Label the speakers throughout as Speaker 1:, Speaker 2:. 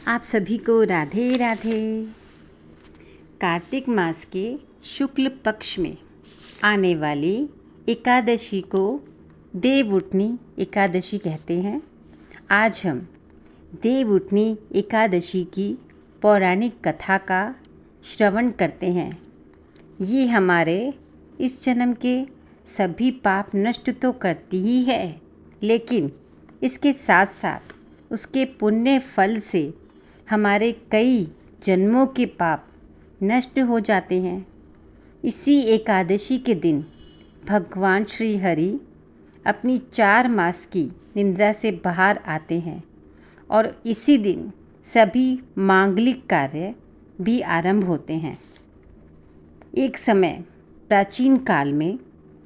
Speaker 1: आप सभी को राधे राधे। कार्तिक मास के शुक्ल पक्ष में आने वाली एकादशी को देवउठनी एकादशी कहते हैं। आज हम देवउठनी एकादशी की पौराणिक कथा का श्रवण करते हैं। ये हमारे इस जन्म के सभी पाप नष्ट तो करती ही है, लेकिन इसके साथ साथ उसके पुण्य फल से हमारे कई जन्मों के पाप नष्ट हो जाते हैं। इसी एकादशी के दिन भगवान श्री हरि अपनी 4 मास की निद्रा से बाहर आते हैं और इसी दिन सभी मांगलिक कार्य भी आरंभ होते हैं। एक समय प्राचीन काल में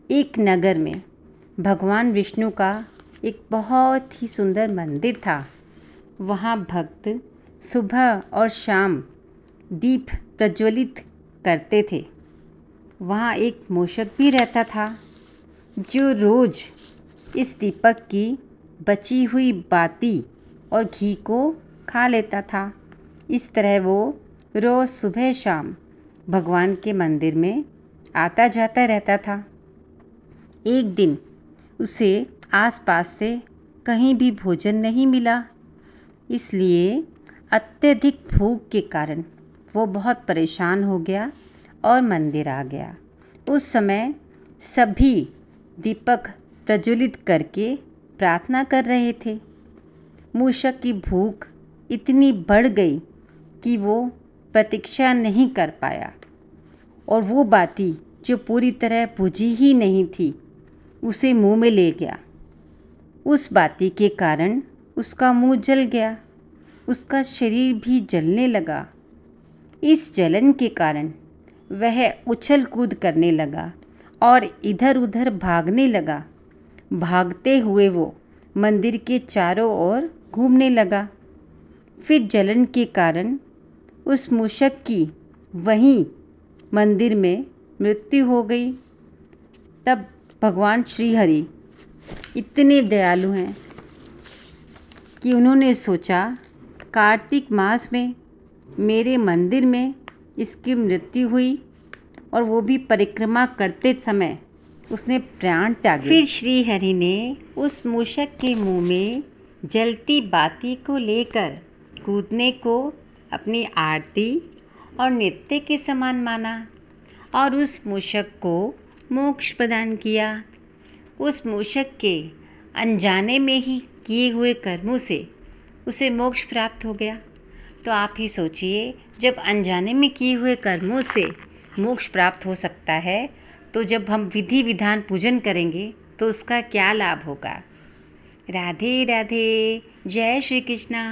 Speaker 1: एक नगर में भगवान विष्णु का एक बहुत ही सुंदर मंदिर था। वहाँ भक्त सुबह और शाम दीप प्रज्वलित करते थे। वहाँ एक मूषक भी रहता था जो रोज़ इस दीपक की बची हुई बाती और घी को खा लेता था। इस तरह वो रोज़ सुबह शाम भगवान के मंदिर में आता जाता रहता था। एक दिन उसे आसपास से कहीं भी भोजन नहीं मिला, इसलिए अत्यधिक भूख के कारण वो बहुत परेशान हो गया और मंदिर आ गया। उस समय सभी दीपक प्रज्वलित करके प्रार्थना कर रहे थे। मूषक की भूख इतनी बढ़ गई कि वो प्रतीक्षा नहीं कर पाया और वो बाती जो पूरी तरह बुझी ही नहीं थी उसे मुंह में ले गया। उस बाती के कारण उसका मुंह जल गया, उसका शरीर भी जलने लगा। इस जलन के कारण वह उछल कूद करने लगा और इधर उधर भागने लगा। भागते हुए वो मंदिर के चारों ओर घूमने लगा। फिर जलन के कारण उस मूषक की वहीं मंदिर में मृत्यु हो गई। तब भगवान श्री हरि इतने दयालु हैं कि उन्होंने सोचा कार्तिक मास में मेरे मंदिर में इसकी मृत्यु हुई और वो भी परिक्रमा करते समय उसने प्राण त्यागे। फिर श्री हरि ने उस मूषक के मुंह में जलती बाती को लेकर कूदने को अपनी आरती और नृत्य के समान माना और उस मूषक को मोक्ष प्रदान किया। उस मूषक के अनजाने में ही किए हुए कर्मों से उसे मोक्ष प्राप्त हो गया। तो आप ही सोचिए, जब अनजाने में किए हुए कर्मों से मोक्ष प्राप्त हो सकता है तो जब हम विधि विधान पूजन करेंगे तो उसका क्या लाभ होगा। राधे राधे। जय श्री कृष्णा।